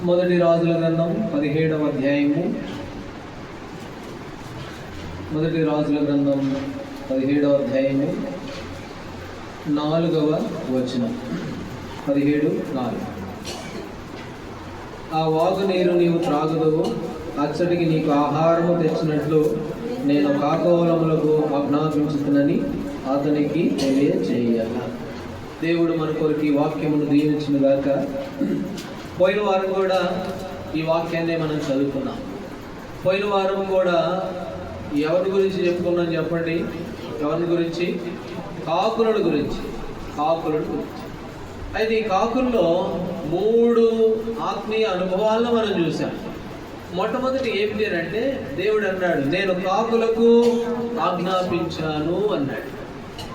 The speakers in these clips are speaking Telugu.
మొదటి రాజుల గ్రంథం 17వ అధ్యాయము. మొదటి రాజుల గ్రంథం 17వ అధ్యాయము 4వ వచనం. 17:4. ఆ వాగు నీరు నీవు త్రాగుదువు, అచ్చటికి నీకు ఆహారము తెచ్చినట్లు నేను కాకోలములకు ఆజ్ఞాపించుతునని అతనికి తెలియజేయాల. దేవుడు మన కొరకు ఈ వాక్యమును దీవించిన గాక. పోయిన వారం కూడా ఈ వాక్యాన్ని మనం చదువుకున్నాం. పోయిన వారం కూడా ఎవరి గురించి చెప్పుకున్నాం చెప్పండి? ఎవరి గురించి? కాకులుడి గురించి. అయితే ఈ కాకుల్లో 3 ఆత్మీయ అనుభవాలను మనం చూసాం. మొట్టమొదటి ఏమిటి అంటే, దేవుడు అన్నాడు, నేను కాకులకు ఆజ్ఞాపించాను అన్నాడు.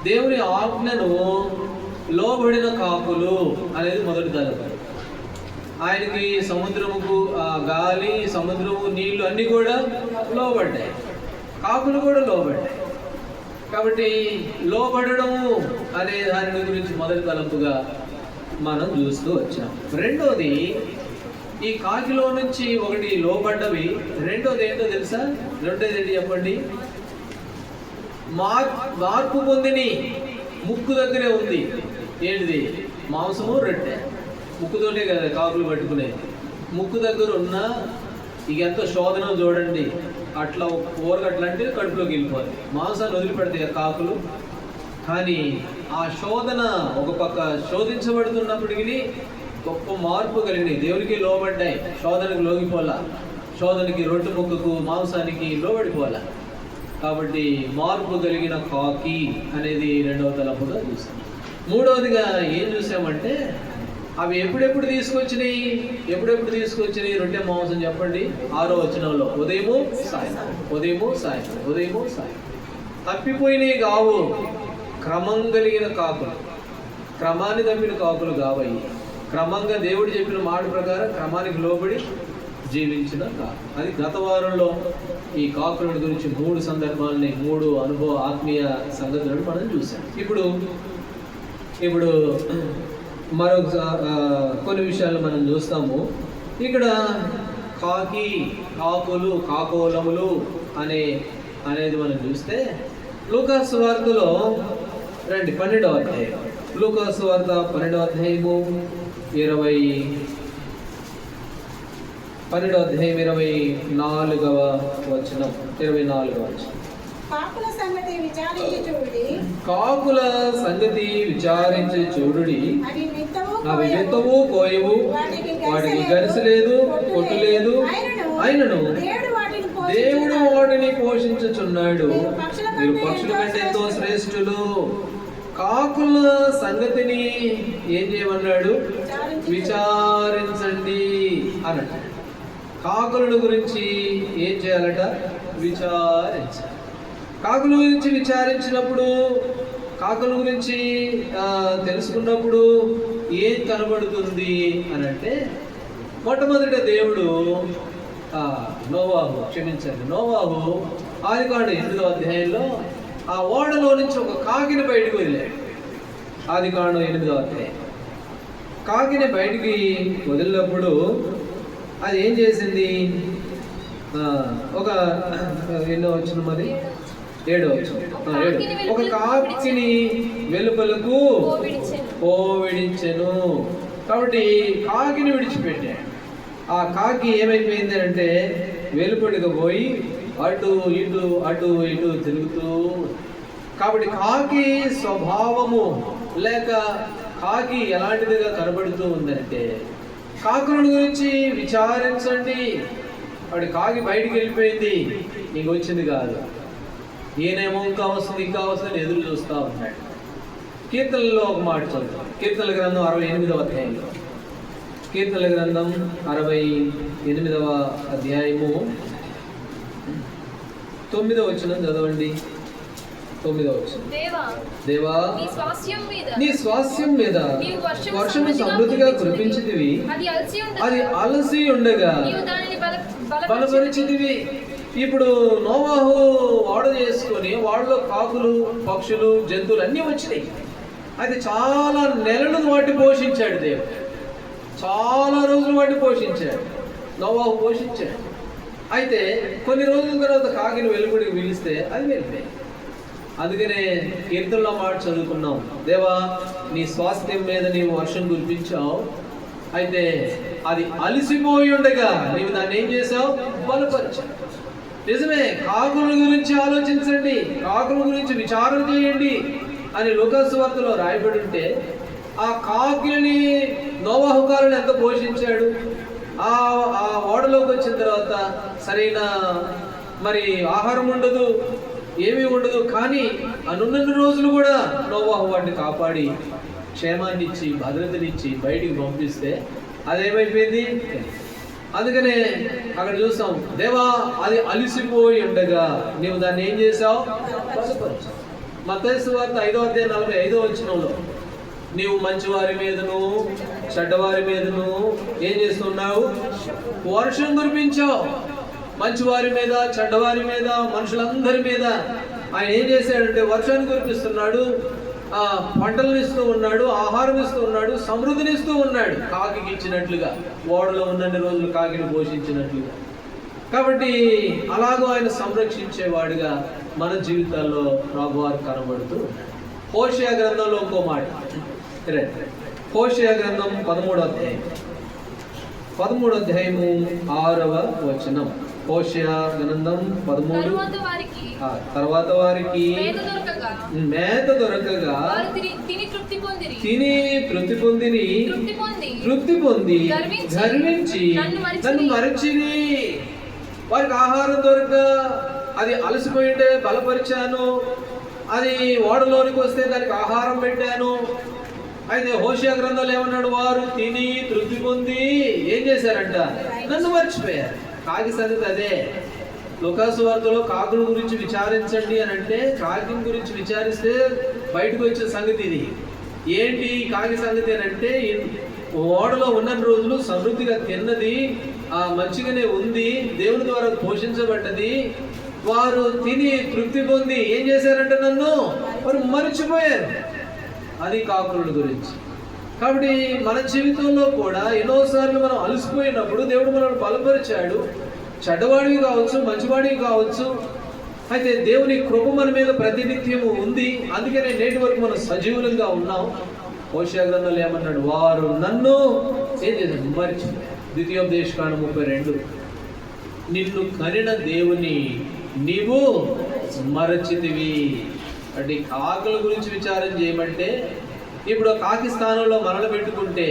దేవుని ఆజ్ఞను లోబడిన కాకులు అనేది మొదటి తలపు. ఆయనకి సముద్రముకు గాలి, సముద్రము, నీళ్లు అన్నీ కూడా లోబడ్డాయి, కాకులు కూడా లోబడ్డాయి. కాబట్టి లోబడము అనే దాని గురించి మొదటి తలంపుగా మనం చూస్తూ వచ్చాం. రెండోది, ఈ కాకిలో నుంచి ఒకటి లోబడ్డవి, రెండోది ఏంటో తెలుసా? రెండోది ఏంటి చెప్పండి? మార్పు పొందిని ముక్కు దగ్గరే ఉంది. ఏంటిది? మాంసము, రొట్టె. ముక్కుతోటే కదా కాకులు పట్టుకునేది. ముక్కు దగ్గర ఉన్న ఇక ఎంత శోధన చూడండి. అట్లా ఊరగట్లా అంటే కడుపులోకి వెళ్ళిపోతుంది, మాంసాన్ని వదిలిపెడతాయి కాకులు. కానీ ఆ శోధన ఒక పక్క శోధించబడుతున్నప్పటికీ గొప్ప మార్పు కలిగినాయి. దేవునికి లోబడ్డాయి, శోధనకు లోగిపోలా, శోధనకి రొట్టె ముక్కకు, మాంసానికి లోబడిపోలా. కాబట్టి మార్పు కలిగిన కాకి అనేది రెండవ తలపుగా చూసాం. మూడవదిగా ఏం చూసామంటే, అవి ఎప్పుడెప్పుడు తీసుకొచ్చినాయి రొట్టె మాంసం చెప్పండి? 6వ వచనంలో, ఉదయము సాయంత్రం. తప్పిపోయినాయి కావు, క్రమం కలిగిన కాకులు. క్రమాన్ని తప్పిన కాకులు కావయి. క్రమంగా దేవుడు చెప్పిన మాట ప్రకారం క్రమానికి లోబడి జీవించిన కాకు. అది గత వారంలో ఈ కాకుల గురించి 3 సందర్భాలని, 3 అనుభవ ఆత్మీయ సంగతులను మనం చూసాం. ఇప్పుడు మరొక కొన్ని విషయాలు మనం చూస్తాము. ఇక్కడ కాకులు, కాకోలములు అనేది మనం చూస్తే, లూకాసు వార్తలో రండి, 12వ అధ్యాయం. లూకాసు వార్త 12వ అధ్యాయము 24వ వచనం. కాకుల సంగతి విచారించి చూడుడి, అవి విత్తవు కోయవు, వాటికి గరిసె లేదు, కొట్టు లేదు, అయినను దేవుడు వాటిని పోషించుచున్నాడు. మీరు పక్షుల కంటే ఎంతో శ్రేష్ఠులు. కాకుల సంగతిని ఏం చేయమన్నాడు? విచారించండి అన్నట్టు. కాకుల గురించి ఏం చేయాలట? విచారించాలి. కాకుల గురించి విచారించినప్పుడు, కాకుల గురించి తెలుసుకున్నప్పుడు ఏం కనబడుతుంది అని అంటే, మొట్టమొదట దేవుడు నోవాహు ఆదికాండం 8వ అధ్యాయంలో ఆ ఓడలో నుంచి ఒక కాకిని బయటకు వదిలాడు. ఆదికాండం 8వ అధ్యాయం. కాకిని బయటికి వదిలినప్పుడు అది ఏం చేసింది? ఒక ఎన్నో వచ్చిన మరి 7వ వచ్చిన. ఒక కాకిని వెలుపలకు పోవిడించెను. కాబట్టి కాకిని విడిచిపెట్టాడు. ఆ కాకి ఏమైపోయింది అంటే, వెలుపడికి పోయి అటు ఇటు తిరుగుతూ. కాబట్టి కాకి స్వభావము లేక కాకి ఎలాంటిదిగా కనబడుతూ ఉందంటే, కాకుల గురించి విచారించండి. వాడి కాకి బయటికి వెళ్ళిపోయింది, ఇంకొచ్చింది కాదు. ఈయనేమో ఇంకా వస్తుంది ఎదురు చూస్తూ ఉన్నాడు. కీర్తనలో ఒక మాట చదువుతాం. కీర్తనల గ్రంథం 68వ అధ్యాయంలో. కీర్తనల గ్రంథం 68వ అధ్యాయము 9వ వచనం చదవండి. 9వ వచనం. దేవా, నీ స్వాస్యం మీద వర్షము సమృద్ధిగా కురిపించితివి, అది అలసి ఉండగా బలపరిచితివి. ఇప్పుడు నోవాహు ఓడ చేసుకొని వాళ్ళలో కాకులు, పక్షులు, జంతువులు అన్నీ వచ్చినాయి. అది చాలా నెలలు వాటి పోషించాడు దేవుడు. చాలా రోజులు వాటిని పోషించాడు, నోవాహు పోషించాడు. అయితే కొన్ని రోజుల తర్వాత కాకిని వెలుగుడికి పిలిస్తే అది వెళ్ళిపోయింది. అందుకనే కీర్తనలో మాట చదువుకున్నాం, దేవా నీ స్వాస్థ్యం మీద నీవు వర్షం కురిపించావు, అయితే అది అలసిపోయి ఉండగా నీవు దాన్ని ఏం చేసావు? బలపరిచావు. నిజమే, కాకుల గురించి ఆలోచించండి, కాకుల గురించి విచారణ చేయండి అని లూకాసు వార్తలో రాయబడి ఉంటే, ఆ కాకులని నోవాహు కాలను ఎంత పోషించాడు. ఆ ఓడలోకి వచ్చిన తర్వాత సరైన మరి ఆహారం ఉండదు, ఏమీ ఉండదు, కానీ అనున్న రోజులు కూడా నోవాహు వాటిని కాపాడి క్షేమాన్ని ఇచ్చి భద్రతనిచ్చి బయటికి పంపిస్తే అదేమైపోయింది. అందుకనే అక్కడ చూస్తాం, దేవా అది అలిసిపోయి ఉండగా నీవు దాన్ని ఏం చేసావు? బలపరిచావు. మత్తయి సువార్త 5:45 నీవు మంచివారి మీదను చెడ్డవారి మీదను ఏం చేస్తున్నావు? వర్షం కురిపించావు. మంచివారి మీద చెడ్డవారి మీద మనుషులందరి మీద ఆయన ఏం చేశాడంటే వర్షాన్ని కురిపిస్తున్నాడు, పంటలను ఇస్తూ ఉన్నాడు, ఆహారం ఇస్తూ ఉన్నాడు, సమృద్ధిని ఇస్తూ ఉన్నాడు. కాకి ఇచ్చినట్లుగా, ఓడలో ఉన్నన్ని రోజులు కాకిని పోషించినట్లుగా. కాబట్టి అలాగూ ఆయన సంరక్షించేవాడుగా మన జీవితాల్లో ప్రభువారు కనబడుతూ ఉన్నాడు. హోషేయ గ్రంథంలో ఇంకో మాట, హోషేయ గ్రంథం 13వ అధ్యాయం 6వ హోషేయ గ్రంథం 13. తర్వాత వారికి మేత దొరకగా తిని తృప్తి పొంది గర్వించి నన్ను మరచిరి. వారికి ఆహారం దొరక అది అలసిపోయింటే బలపరిచాను, అది ఓడలోనికి వస్తే దానికి ఆహారం పెట్టాను. అయితే హోషేయ గ్రంథంలో ఏమన్నాడు? వారు తిని తృప్తి పొంది ఏం చేశారంట? నన్ను మర్చిపోయారు. కాకి సంగతి అదే. లూకాసు వార్తలో కాకుల గురించి విచారించండి అని అంటే, కాకిని గురించి విచారిస్తే బయటకు వచ్చే సంగతి ఇది. ఏంటి కాకి సంగతి అని అంటే, ఓడలో ఉన్న రోజులు సమృద్ధిగా తిన్నది, మంచిగానే ఉంది, దేవుని ద్వారా పోషించబడ్డది. వారు తిని తృప్తి పొంది ఏం చేశారంటే నన్ను వారు మర్చిపోయారు. అది కాకుల గురించి. కాబట్టి మన జీవితంలో కూడా ఎన్నోసార్లు మనం అలసిపోయినప్పుడు దేవుడు మనల్ని బలపరిచాడు. చెడ్డవాడివి కావచ్చు, మంచివాడివి కావచ్చు. అయితే దేవుని కృప మన మీద ప్రతినిత్యము ఉంది. అందుకనే నేటి వరకు మనం సజీవులంగా ఉన్నాం. హోషేయ గ్రంథంలో ఏమన్నాడు? వారు నన్ను ఏం చేశారు? మర్చిపోయారు. ద్వితీయోపదేశకాండం 32. నిన్ను కనిన దేవుని నీవు మరచితివి. అంటే కాకుల గురించి విచారం చేయమంటే, ఇప్పుడు కాకి స్థానంలో మనల్ని పెట్టుకుంటే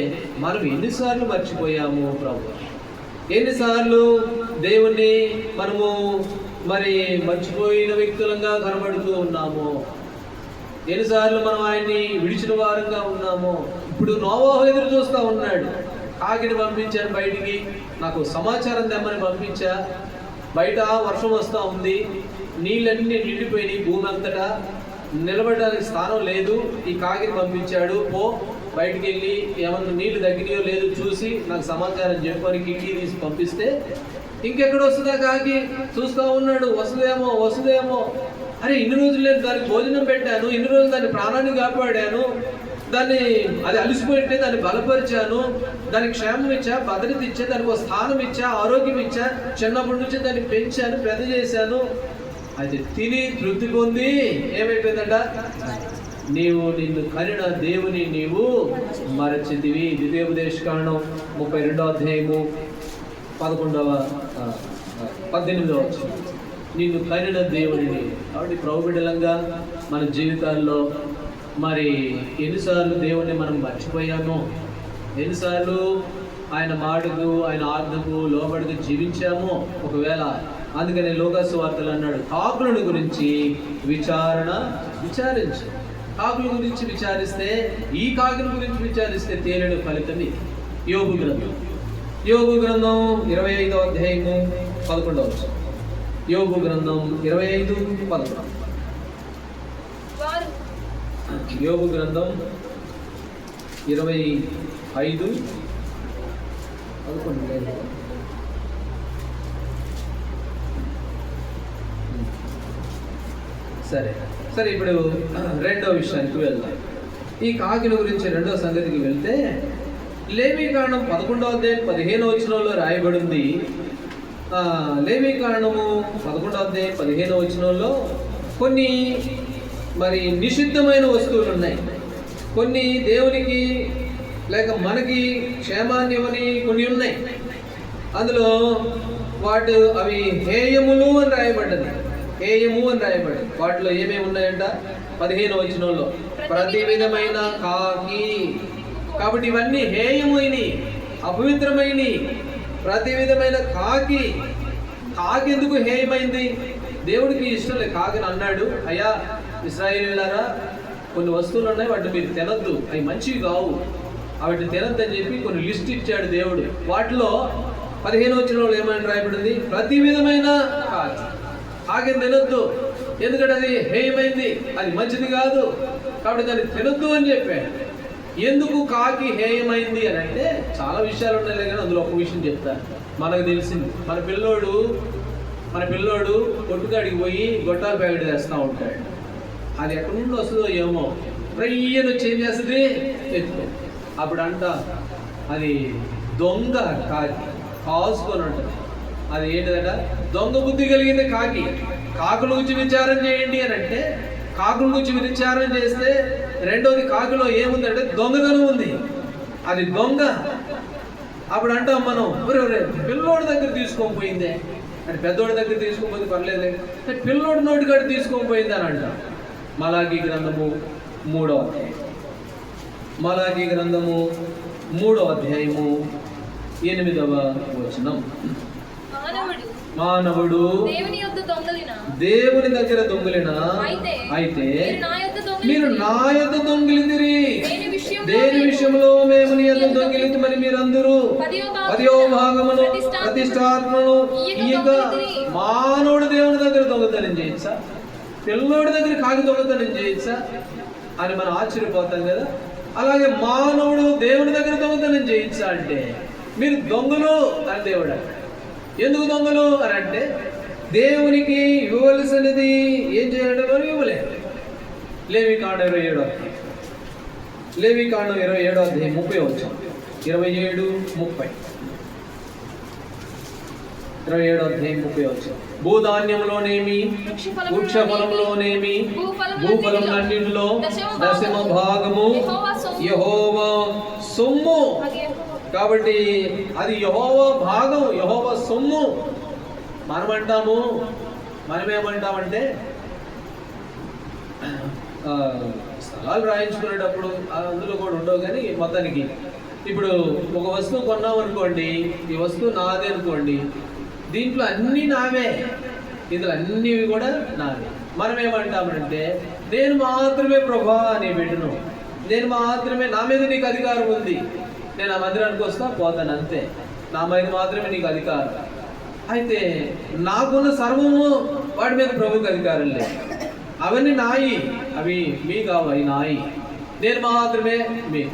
మనం ఎన్నిసార్లు మర్చిపోయాము ప్రభు? ఎన్నిసార్లు దేవుణ్ణి మనము మరి మర్చిపోయిన వ్యక్తులంగా కనబడుతూ ఉన్నాము? ఎన్నిసార్లు మనం ఆయన్ని విడిచిన వారంగా ఉన్నాము? ఇప్పుడు నోవాహు ఎదురు చూస్తూ ఉన్నాడు. కాకిని పంపించాను బయటికి, నాకు సమాచారం తెమ్మని పంపించా. బయట వర్షం వస్తూ ఉంది, నీళ్ళన్నీ నిండిపోయినాయి, భూమి అంతటా నిలబడడానికి స్థానం లేదు. ఈ కాకిని పంపించాడు, పో బయటికి వెళ్ళి ఏమన్నా నీళ్లు తగ్గినాయో లేదు చూసి నాకు సమాచారం చెప్పని కిటికీ తీసి పంపిస్తే ఇంకెక్కడ వస్తుందా కాకి? చూస్తూ ఉన్నాడు, వస్తుందేమో. అరే ఇన్ని రోజులు నేను దానికి భోజనం పెట్టాను, ఇన్ని రోజులు దాని ప్రాణాన్ని కాపాడాను, దాన్ని అది అలసిపోయింటే దాన్ని బలపరిచాను, దానికి క్షేమం ఇచ్చా, భద్రత ఇచ్చా, దానికి ఒక స్థానం ఇచ్చా, ఆరోగ్యం ఇచ్చా, చిన్నప్పటి నుంచి దాన్ని పెంచాను, పెద్ద చేశాను. అయితే తిని తృప్తి పొంది ఏమైపోయిందంట? నిన్ను కనిన దేవుని నీవు మరచితివి. ద్వితీయోపదేశకాండం 32వ అధ్యాయము 18వ నిన్ను కనిన దేవుని. కాబట్టి ప్రభుబిడ్డలంగా మన జీవితాల్లో మరి ఎన్నిసార్లు దేవుణ్ణి మనం మర్చిపోయామో, ఎన్నిసార్లు ఆయన మాటకు ఆయన ఆజ్ఞకు లోబడికి జీవించామో ఒకవేళ. అందుకని లూకాసు వార్తలు అన్నాడు, కాకులను గురించి విచారించు. కాకుల గురించి విచారిస్తే, ఈ కాకుల గురించి విచారిస్తే తేలిన ఫలితం ఇది. యోబు గ్రంథం 25వ అధ్యాయము 11వ. యోబు గ్రంథం 25:11. యోబు గ్రంథం 25:11. సరే ఇప్పుడు రెండో విషయానికి వెళ్దాం. ఈ కాకిల గురించి రెండో సంగతికి వెళ్తే, లేవీకాండం 11వ అధ్యాయం 15వ వచనంలో రాయబడింది. లేవీకాండము 11వ అధ్యాయం 15వ వచనంలో కొన్ని మరి నిషిద్ధమైన వస్తువులు ఉన్నాయి. కొన్ని దేవునికి లేక మనకి క్షేమాన్ని ఇవ్వని కొన్ని ఉన్నాయి. అందులో అవి హేయములు అని రాయబడ్డది. హేయము అని రాయబడ్డది. వాటిలో ఏమేమి ఉన్నాయంట? 15వ వచనంలో ప్రతి విధమైన కాకి. కాబట్టి ఇవన్నీ హేయమైనవి, అపవిత్రమైనవి. ప్రతి విధమైన కాకి ఎందుకు హేయమైంది? దేవుడికి ఇష్టం లేదు కాకిని. అన్నాడు, అయ్యా ఇశ్రాయేలీయులారా, కొన్ని వస్తువులు ఉన్నాయి, వాటిని మీరు తినద్దు, అవి మంచివి కావు, వాటిని తినద్దు అని చెప్పి కొన్ని లిస్ట్ ఇచ్చాడు దేవుడు. వాటిలో 15వ వచనంలో ఏమని రాయబడింది? ప్రతి విధమైన కాకిని తినద్దు, ఎందుకంటే అది హేయమైంది, అది మంచిది కాదు, కాబట్టి దాన్ని తినద్దు అని చెప్పాడు. ఎందుకు కాకి హేయమైంది అని అంటే చాలా విషయాలు ఉన్నాయి, కానీ అందులో ఒక విషయం చెప్తాను. మనకు తెలిసింది, మన పిల్లోడు కొట్టుకాడికి పోయి గొట్టాల ప్యాకెట్ వేస్తూ ఉంటాడు. అది ఎక్కడి నుండి వస్తుందో ఏమో, రయ్యను వచ్చి ఏం చేస్తుంది? ఎత్తుకో. అప్పుడు అది దొంగ కాకి కాసుకొని ఉంటుంది. అది ఏంటిదట? దొంగ బుద్ధి కలిగింది కాకి. కాకుల గురించి విచారం చేయండి అని అంటే, కాకుల గురించి విచారం చేస్తే రెండోది కాకులో ఏముందంటే దొంగతనం ఉంది. అది దొంగ. అప్పుడు అంటాం మనం, పిల్లోడి దగ్గర తీసుకొని పోయిందే అంటే, పెద్దోడి దగ్గర తీసుకోకపోతే పర్లేదే, పిల్లోడి నోటి కాడ తీసుకొని పోయింది అని అంటాం. మలాకీ గ్రంథము 3వ అధ్యాయం, మలాకీ గ్రంథము 3వ అధ్యాయము 8వ వచనం. మానవుడు దేవుని దగ్గర దొంగిలిన అయితే మీరు నా యొద్ద దొంగిలిందిరి. దేని విషయంలో మేము నీ యొద్ద దొంగిలించమని మీరందరూ 10వ భాగమును ప్రతిష్ఠాత్మను ఇయ్యక మానవుడు దేవుని దగ్గర దొంగతనం చేయొచ్చా? పిల్లోడి దగ్గర కాకి దొంగతనం చేయొచ్చా అని మనం ఆశ్చర్యపోతాం కదా. అలాగే మానవుడు దేవుని దగ్గర దొంగతనం చేయొచ్చా అంటే, మీరు దొంగలు అని దేవుడు అంటాడు. ఎందుకు దొంగలు అని అంటే, దేవునికి ఇవ్వవలసినది ఏం చేయాలంటే మనం ఇవ్వలేదు. లేవీకాండం 27వ అధ్యాయం, లేవీకాండం 27వ అధ్యాయం 30 వచనం, 27, 30, 27వ అధ్యాయం 30 వచనం. భూధాన్యంలోనేమి వృక్ష ఫలంలోనేమి భూఫలములన్నిటిలో 10వ భాగము యెహోవా సొమ్ము. కాబట్టి అది యెహోవా భాగం, యెహోవా సొమ్ము. మనమేమంటామంటే స్థలాలు రాయించుకునేటప్పుడు అందులో కూడా ఉండవు, కానీ మొత్తానికి ఇప్పుడు ఒక వస్తువు కొన్నాం అనుకోండి, ఈ వస్తువు నాదే అనుకోండి, దీంట్లో అన్నీ నావే, ఇందులో అన్నీ కూడా నావే. మనం ఏమంటామంటే, నేను మాత్రమే ప్రభా నీ బిడ్డను, నేను మాత్రమే, నా మీద నీకు అధికారం ఉంది, నేను ఆ మందిరానికి వస్తా పోతాను అంతే, నా మీద మాత్రమే నీకు అధికారం. అయితే నాకున్న సర్వము వాడి మీద ప్రభుకి అధికారం లేదు. అవన్నీ నాయి, అవి మీ కావు, అవి నాయి. నేను మాత్రమే మీకు,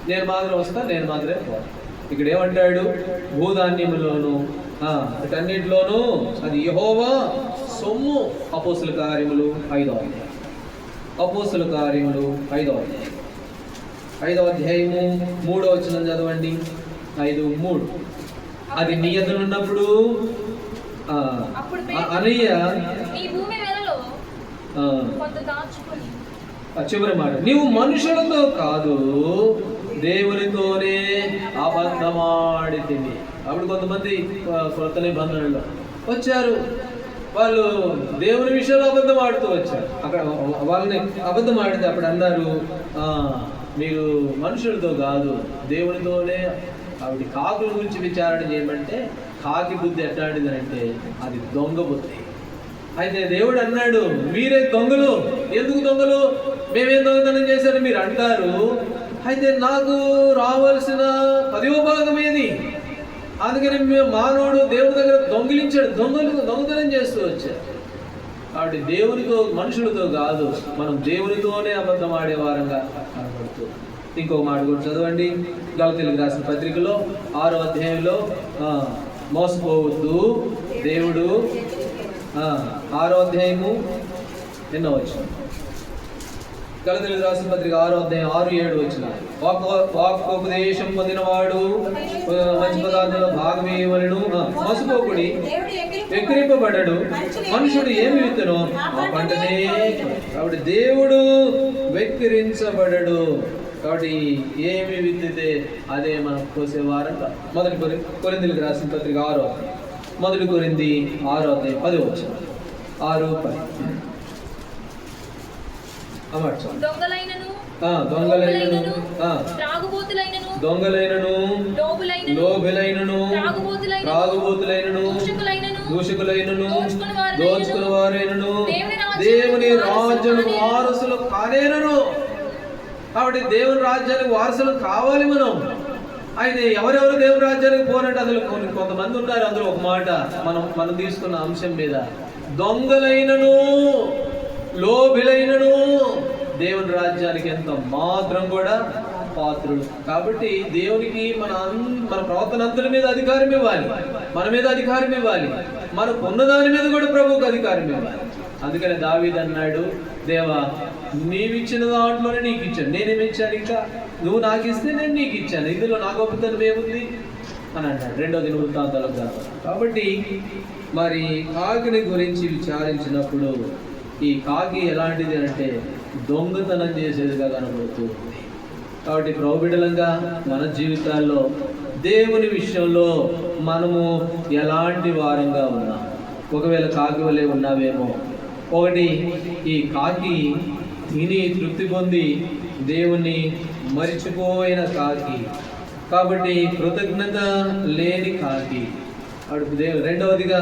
నేను మాత్రం వస్తా, నేను మాత్రమే పోతా. ఇక్కడ ఏమంటాడు? భూధాన్యములోను వీటన్నిటిలోనూ అది యెహోవా సొమ్ము. అపోస్తుల కార్యములు 5వ అధ్యాయం, అపోస్తుల కార్యములు 5వ అధ్యాయం, 5వ అధ్యాయము 3వ వచనం చదవండి. 5:3. అది నీ ఎదురు ఉన్నప్పుడు అనయ్య చివరి మాట, నీవు మనుషులతో కాదు దేవునితోనే అబద్ధమాడితివి. అప్పుడు కొంతమంది కొత్త నిబంధనలో వచ్చారు, వాళ్ళు దేవుని విషయంలో అబద్ధం ఆడుతూ వచ్చారు. అక్కడ వాళ్ళని అబద్ధం ఆడితే అప్పుడు అన్నారు, మీరు మనుషులతో కాదు దేవునితోనే. ఆవిడ కాకుల గురించి విచారణ చేయమంటే, కాకి బుద్ధి ఎట్లాంటిది అంటే అది దొంగ బుద్ధి. అయితే దేవుడు అన్నాడు, మీరే దొంగలు. ఎందుకు దొంగలు? మేమేం దొంగతనం చేశారు మీరు అంటారు. అయితే నాకు రావాల్సిన 10వ భాగం ఏది? అందుకని మానవుడు దేవుడి దగ్గర దొంగిలించాడు, దొంగతనం చేస్తూ వచ్చాడు. కాబట్టి దేవునితో మనుషులతో కాదు, మనం దేవునితోనే అబద్ధం ఆడేవారంగా కనబడుతూ. ఇంకొక మాట కూడా చదవండి, గలతీయులకు రాసిన పత్రికలో 6వ అధ్యాయంలో మోసపోవద్దు దేవుడు. 6వ అధ్యాయము 8వ వచనం, గలతీయులకు రాసిన పత్రిక 6వ అధ్యాయం 6-7 వచ్చిన వాక్కోపదేశం పొందినవాడు మంచి పదార్థంలో భాగమేయవలెను. మోసపోకుడి, వెక్కిరింపబడ్డాడు. మనుషుడు ఏమి విత్తునో ఆ పంటనే. కాబట్టి దేవుడు వెక్కిరించబడడు. కాబట్టి ఏమి విత్తితే అదే మనం కోసేవారంట. మొదటి కొరింథీయులకు రాసిన పత్రిక 6వ అధ్యాయం, మొదటి కొరింథీ 6వ అధ్యాయం 10 వచ్చిన 6-10. దొంగలైనను లోబులైనను త్రాగుబోతులైనను దూషకులైనను దోచుకుని వారైనను దేవుని రాజ్యానికి వారసులు కానేరను. కాబట్టి దేవుని రాజ్యానికి వారసులు కావాలి మనం. అయితే ఎవరెవరు దేవుని రాజ్యానికి పోనంటే అందులో కొంతమంది ఉన్నారు. అందులో ఒక మాట మనం తీసుకున్న అంశం మీద, దొంగలైనను లోబులైనను దేవుని రాజ్యానికి ఎంత మాత్రం కూడా పాత్రుడు. కాబట్టి దేవునికి మన ప్రవర్తన అంతటి మీద అధికారం ఇవ్వాలి, మన మీద అధికారం ఇవ్వాలి, మనకు ఉన్నదాని మీద కూడా ప్రభువుకు అధికారం ఇవ్వాలి. అందుకని దావీదు అన్నాడు, దేవా నీవిచ్చిన దాంట్లోనే నీకు ఇచ్చాను, నేనేమి ఇచ్చాను, ఇంకా నువ్వు నాకు ఇస్తే నేను నీకు ఇచ్చాను, ఇందులో నా గొప్పతనం ఏముంది అని అంటాడు 2వ దినవృత్తాంతాలకు. కాబట్టి మరి కాకిని గురించి విచారించినప్పుడు ఈ కాకి ఎలాంటిది అంటే దొంగతనం చేసేదిగా కనబడుతుంది. కాబట్టి ప్రభుబిడ్డలంగా మన జీవితాల్లో దేవుని విషయంలో మనము ఎలాంటి వారంగా ఉన్నాం. ఒకవేళ కాకి వలె ఉన్నావేమో. ఒకటి, ఈ కాకి తిని తృప్తి పొంది దేవుణ్ణి మరిచిపోయిన కాకి, కాబట్టి కృతజ్ఞత లేని కాకి. రెండవదిగా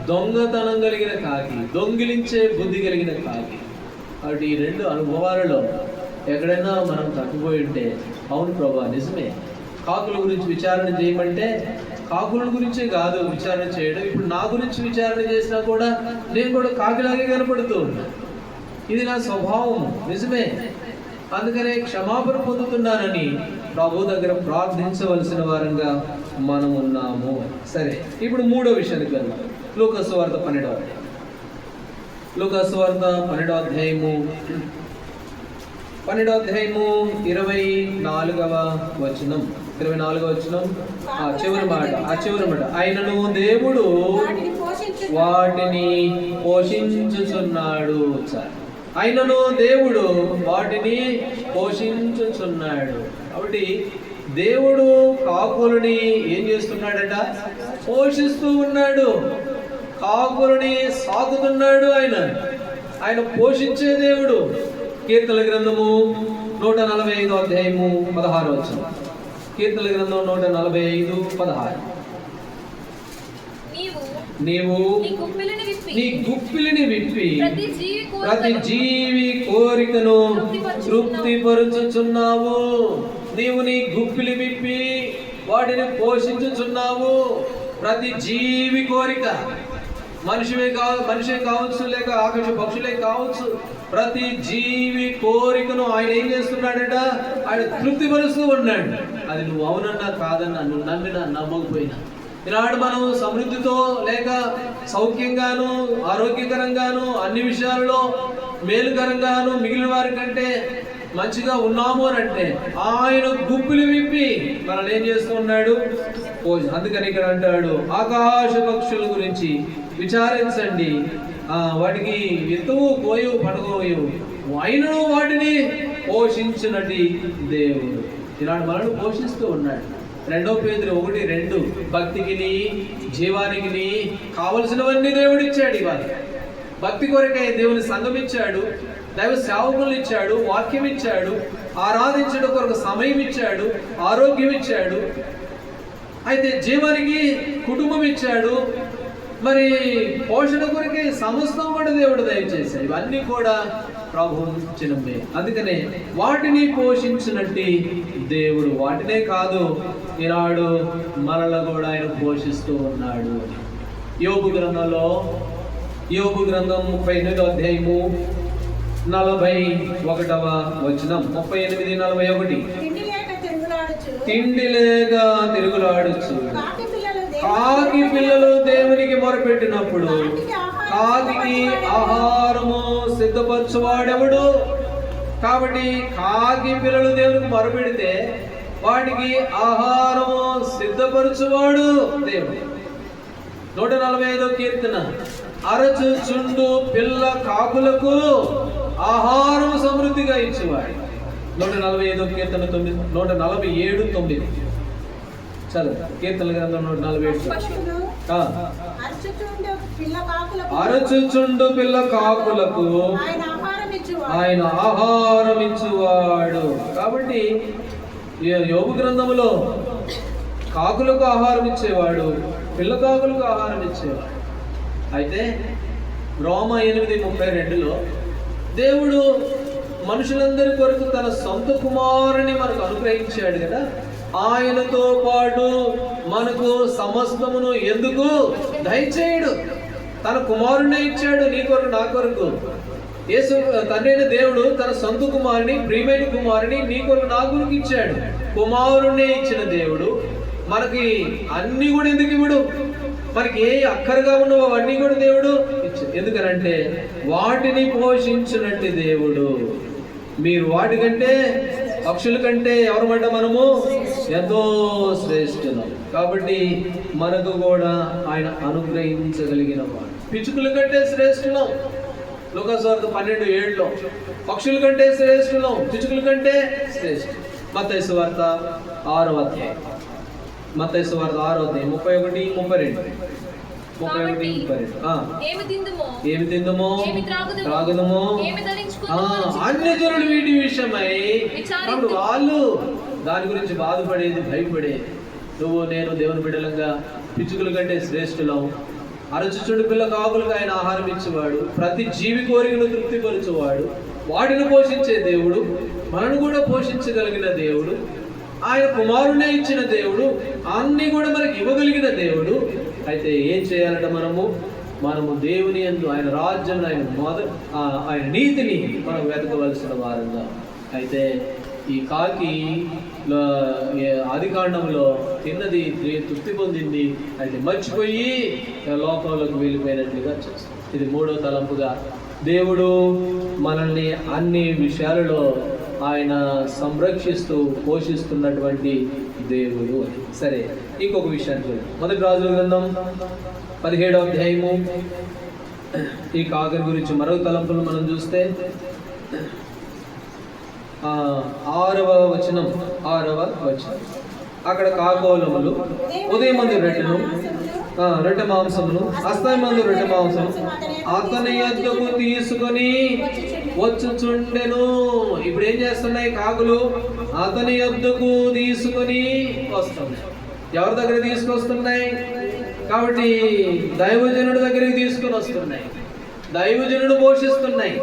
దొంగతనం కలిగిన కాకి, దొంగిలించే బుద్ధి కలిగిన కాకి. కాబట్టి ఈ 2 అనుభవాలలో ఎక్కడైనా మనం తప్పిపోయి ఉంటే, అవును ప్రభా నిజమే, కాకుల గురించి విచారణ చేయమంటే కాకుల గురించే కాదు విచారణ చేయడం, ఇప్పుడు నా గురించి విచారణ చేసినా కూడా నేను కూడా కాకిలాగే కనపడుతూ ఉన్నా, ఇది నా స్వభావం నిజమే, అందుకనే క్షమాపణ పొందుతున్నానని ప్రభు దగ్గర ప్రార్థించవలసిన వారంగా మనం ఉన్నాము. సరే, ఇప్పుడు 3వ విషయానికి వెళ్దాం. లూకా సువార్త 12వ అధ్యాయం. లూకా సువార్త 12వ అధ్యాయము 24వ వచనం. చివరి మాట, ఆయనను దేవుడు వాటిని పోషించుచున్నాడు. ఆయనను దేవుడు వాటిని పోషించుచున్నాడు. కాబట్టి దేవుడు కాకులని ఏం చేస్తున్నాడట? పోషిస్తూ ఉన్నాడు, కాకులని సాకుతున్నాడు. ఆయన పోషించే దేవుడు. కీర్తనల గ్రంథము 145వ అధ్యాయము 16వ వచనం. కీర్తనల గ్రంథం 145:16. నీవు నీ గుప్పిలిని విప్పి ప్రతి జీవి కోరికను తృప్తిపరుచుచున్నావు. నీవు నీ గుప్పిలి విప్పి వాటిని పోషించుచున్నావు. ప్రతి జీవి కోరిక, మనిషే కావచ్చు, లేక ఆకాశ పక్షులే కావచ్చు, ప్రతి జీవి కోరికను ఆయన ఏం చేస్తున్నాడట? ఆయన తృప్తిపరుస్తూ ఉన్నాడు. అది నువ్వు అవునన్నా కాదన్నా, నువ్వు నమ్మినా నమ్మకపోయినా, ఈనాడు మనం సమృద్ధితో లేక సౌఖ్యంగాను ఆరోగ్యకరంగాను అన్ని విషయాల్లో మేలుకరంగాను మిగిలిన వారి కంటే మంచిగా ఉన్నాము అని అంటే ఆయన గుప్పులు విప్పి మనల్ని ఏం చేస్తూ ఉన్నాడు? అందుకని ఇక్కడ అంటాడు, ఆకాశ పక్షుల గురించి విచారించండి, వాటికి ఎత్తువు కోయవు పడగోయవు, ఆయనను వాటిని పోషించినటి దేవుడు. ఇలాంటి మనల్ని పోషిస్తూ ఉన్నాడు. 2 పేతురు 1:2 భక్తికిని జీవానికి కావలసినవన్నీ దేవుడు ఇచ్చాడు. ఇవాళ భక్తి కొరకే దేవుని సంఘం ఇచ్చాడు, దైవ సేవకులు ఇచ్చాడు, వాక్యం ఇచ్చాడు, ఆరాధించడం కొరకు సమయం ఇచ్చాడు, ఆరోగ్యం ఇచ్చాడు. అయితే జీవానికి కుటుంబం ఇచ్చాడు. మరి పోషణ కొరకే సమస్తం కూడా దేవుడు దయచేశాడు. ఇవన్నీ కూడా ప్రభు ఇచ్చినవే. అందుకనే వాటిని పోషించినట్టు దేవుడు. వాటినే కాదు, ఈనాడు మనల్ని కూడా ఆయన పోషిస్తూ ఉన్నాడు. యోబు గ్రంథం 38వ అధ్యాయము 41వ వచనం. 38:41. తిండి లేక తిరుగులాడుచు కాకి పిల్లలు దేవునికి మొరపెట్టినప్పుడు కాకి ఆహారము సిద్ధపరచువాడెవడు? కాబట్టి కాకి పిల్లలు దేవునికి మొరపెడితే వాటికి ఆహారము సిద్ధపరచువాడు దేవుడు. 145 కీర్తన, అరచుచుండు పిల్ల కాకులకు ఆహారం సమృద్ధిగా ఇచ్చేవాడు. 145 కీర్తన 9, 147, 9. చదువు కీర్తన గ్రంథం 147. అరచుచుండు పిల్ల కాకులకు ఆయన ఆహారం ఇచ్చువాడు. కాబట్టి యోబు గ్రంథములో కాకులకు ఆహారం ఇచ్చేవాడు, పిల్ల కాకులకు ఆహారం ఇచ్చేవాడు. అయితే రోమ 8:32లో దేవుడు మనుషులందరి కొరకు తన సొంత కుమారుని మనకు అనుగ్రహించాడు కదా, ఆయనతో పాటు మనకు సమస్తమును ఎందుకు దయచేయడు? తన కుమారుని ఇచ్చాడు, నీ కొరకు నా కొరకు. యేసు తండ్రి అయిన దేవుడు తన సొంత కుమారుని, ప్రియమైన కుమారుని నీ కొరకు నా కొరకు ఇచ్చాడు. కుమారుణ్ణి ఇచ్చిన దేవుడు మనకి అన్ని కూడా ఎందుకు ఇవ్వడు? మనకి ఏ అక్కరగా ఉన్నవో అవన్నీ కూడా దేవుడు ఇచ్చాడు. ఎందుకనంటే వాటిని పోషించినట్టు దేవుడు. మీరు వాటికంటే, పక్షుల కంటే ఎవరు పడ్డ మనము ఎంతో శ్రేష్ఠులం. కాబట్టి మనకు కూడా ఆయన అనుగ్రహించగలిగిన వాడు. పిచ్చుకల కంటే శ్రేష్ఠులం. లూకాసువార్త 12:7లో పక్షుల కంటే శ్రేష్ఠులం, పిచ్చుకల కంటే శ్రేష్ఠులం. మత్తయి సువార్త 6వ అధ్యాయం, మత్తయి సువార్త 6వ అధ్యాయం 31, 32. ఏమి తిందుమో త్రాగుదమో అన్ని జనులు వీటి విషయమై అప్పుడు వాళ్ళు దాని గురించి బాధపడేది, భయపడేది. నువ్వు నేను దేవుని బిడ్డలంగా పిచ్చుకల కంటే శ్రేష్ఠులం. అరచుచుండు పిల్ల కాకులకు ఆయన ఆహారం ఇచ్చేవాడు, ప్రతి జీవి కోరికను తృప్తిపరచువాడు, వాటిని పోషించే దేవుడు, మనను కూడా పోషించగలిగిన దేవుడు, ఆయన కుమారునే ఇచ్చిన దేవుడు, అన్ని కూడా మనకి ఇవ్వగలిగిన దేవుడు. అయితే ఏం చేయాలంటే మనము దేవుని యందు, ఆయన రాజ్యం, ఆయన నీతిని మనం వెతకవలసిన వారంగా. అయితే ఈ కాకి ఆదికాండంలో తిన్నది, తృప్తి పొందింది, అయితే మర్చిపోయి లోకంలోకి వెళ్ళిపోయినట్లుగా చేస్తుంది. ఇది 3వ తలంపుగా దేవుడు మనల్ని అన్ని విషయాలలో ఆయన సంరక్షిస్తూ పోషిస్తున్నటువంటి దేవుడు. సరే, ఇంకొక విషయాన్ని చూడండి. 1 రాజుల గ్రంథం 17వ అధ్యాయము. ఈ కాకి గురించి మరొక తలంపులు మనం చూస్తే 6వ వచనం. అక్కడ కాకోలములు ఉదయమందు రొట్టె మాంసమును అస్తమందు రొట్టె మాంసము అతని యొద్దకు తీసుకొని వచ్చుచుండెను. ఇప్పుడు ఏం చేస్తున్నాయి కాకులు? అతని యొద్దకు తీసుకొని వస్తున్నాయి. ఎవరి దగ్గర తీసుకొస్తున్నాయి? కాబట్టి దైవజనుడి దగ్గరికి తీసుకొని వస్తున్నాయి. దైవజనుడు పోషిస్తున్నాయి.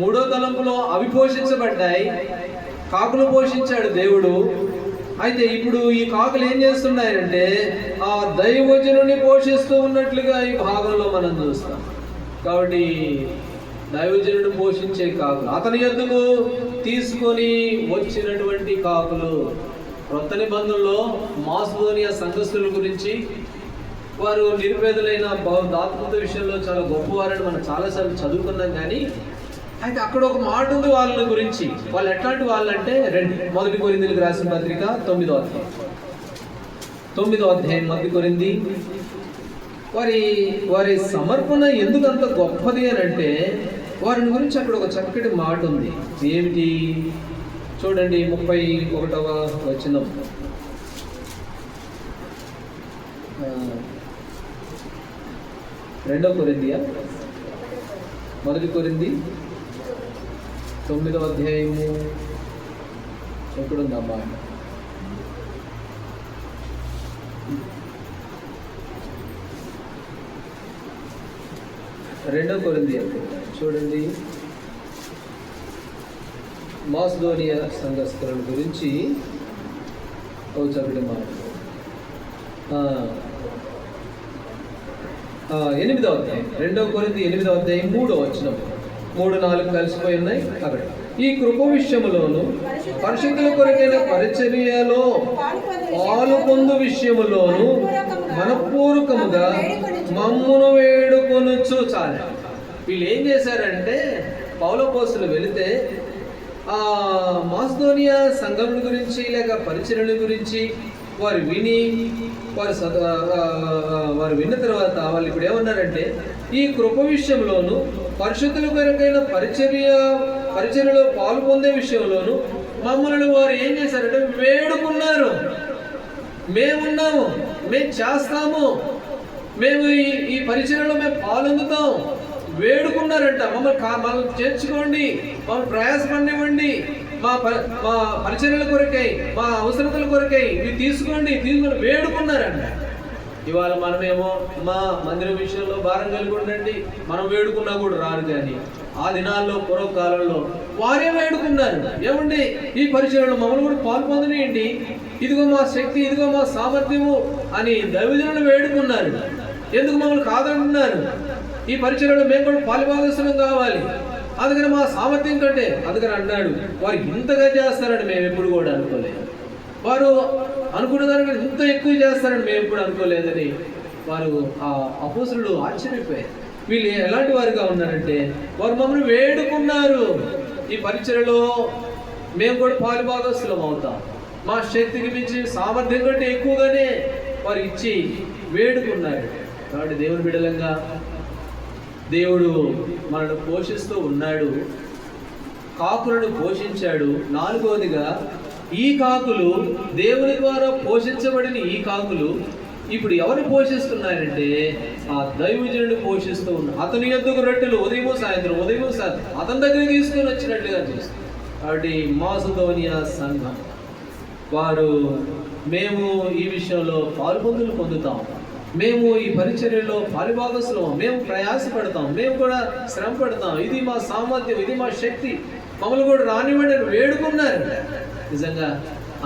3వ తలంపులో అవి పోషించబడ్డాయి, కాకులు పోషించాడు దేవుడు. అయితే ఇప్పుడు ఈ కాకులు ఏం చేస్తున్నాయంటే ఆ దైవజనుని పోషిస్తూ ఉన్నట్లుగా ఈ భాగంలో మనం చూస్తాం. కాబట్టి దైవజనుడు పోషించే కాకులు, అతని యొద్దకు తీసుకొని వచ్చినటువంటి కాకులు. క్రొత్త నిబంధనలో మాసిదోనియా సంఘస్థుల గురించి, వారు నిరుపేదలైన దాతృత్వ విషయంలో చాలా గొప్పవారని మనం చాలాసార్లు చదువుకున్నాం. కానీ అయితే అక్కడ ఒక మాట ఉంది వాళ్ళ గురించి. వాళ్ళు ఎట్లాంటి వాళ్ళంటే, 1 కొరింథీయులకు రాసిన పత్రిక 9వ అధ్యాయం 1 కొరింథీ. వారి సమర్పణ ఎందుకు అంత గొప్పది అని అంటే, వారిని గురించి అక్కడ ఒక చక్కటి మాట ఉంది. ఏమిటి చూడండి, 31వ వచనం. 2 కొరింథీయా 1 కొరింథీ 9వ అధ్యాయము ఎక్కడుందమ్మా? 2 కొరింథీ చూడండి. మాసిదోనియా సంఘస్థుల గురించి ఓ చక్కటి మాట. 8వ అధ్యాయం 2 కొరింథీ 8వ అధ్యాయం 3వ వచనం. 3, 4 కలిసిపోయి ఉన్నాయి అక్కడ. ఈ కృప విషయములోను పరిశుద్ధుల కొరకైన పరిచర్యలో పాలు పొందు విషయములోను మనపూర్వకముగా మమ్మును వేడుకొనుచు. చాలు. వీళ్ళు ఏం చేశారంటే, పౌలు అపోస్తలులు వెళితే ఆ మాసిదోనియా సంఘం గురించి లేక పరిచర్యల గురించి వారు వారు విన్న తర్వాత వాళ్ళు ఇప్పుడు ఏమన్నారంటే, ఈ కృప విషయంలోను పరిశుద్ధుల కొరకైన పరిచర్యలో పాలు పొందే విషయంలోను మమ్మల్ని వారు ఏం చేశారంటే వేడుకున్నారు. మేమున్నాము, మేము చేస్తాము, మేము ఈ పరిచర్యలో మేము పాల్గొందుతాం వేడుకున్నారంట. మమ్మల్ని చేర్చుకోండి, మమ్మల్ని ప్రయాసపడివ్వండి, మా పరిచర్యల కొరకై, మా అవసరతల కొరకై ఇవి తీసుకొని వేడుకున్నారంట. ఇవాళ మనమేమో మా మందిరం విషయంలో భారం కలిగి ఉండండి, మనం వేడుకున్నా కూడా రారు. కానీ ఆ దినాల్లో పూర్వకాలంలో వారే వేడుకున్నారు. ఏమండి, ఈ పరిచర్యలో మమ్మల్ని కూడా పాల్పొందనియండి, ఇదిగో మా శక్తి, ఇదిగో మా సామర్థ్యము అని దైవజనులు వేడుకున్నారు. ఎందుకు మమ్మల్ని కాదంటున్నారు? ఈ పరిచర్యలో మేము కూడా పాలుభాగస్వామ్యం కావాలి, అందుకని మా సామర్థ్యం కంటే అందుకని అన్నాడు. వారు ఇంతగా చేస్తారని మేము ఎప్పుడు కూడా అనుకోలేదు. వారు అనుకున్న దానికంటే ఇంత ఎక్కువ చేస్తారని మేము ఎప్పుడు అనుకోలేదని వారు ఆ అపోస్తలులు ఆశ్చర్యపోయారు. వీళ్ళు ఎలాంటి వారుగా ఉన్నారంటే, వారు మమ్మల్ని వేడుకున్నారు, ఈ పరిచర్యలో మేము కూడా పాలుభాగస్వామ్యం అవుతాం, మా శక్తికి మించి సామర్థ్యం కంటే ఎక్కువగానే వారు ఇచ్చి వేడుకున్నారు. కాబట్టి దేవుని బిడ్డలంగా దేవుడు మనల్ని పోషిస్తూ ఉన్నాడు, కాకులను పోషించాడు. నాలుగవదిగా ఈ కాకులు, దేవుని ద్వారా పోషించబడిన ఈ కాకులు ఇప్పుడు ఎవరు పోషిస్తున్నారంటే ఆ దైవజనుడు పోషిస్తూ ఉన్నాడు. అతని యొద్దకు రొట్టెలు ఉదయం సాయంత్రం అతని దగ్గరికి తీసుకొని వచ్చినట్లుగా చూస్తారు. కాబట్టి మాసిదోనియా సంఘం వారు మేము ఈ విషయంలో పాలుపొందులు పొందుతాం, మేము ఈ పరిచర్యలో పాలుభాగస్వామ్యం, మేము ప్రయాసపడతాం, మేము కూడా శ్రమ పడతాం, ఇది మా సామర్థ్యం, ఇది మా శక్తి, మమ్మల్ని కూడా రానివ్వండి అని వేడుకున్నారు నిజంగా.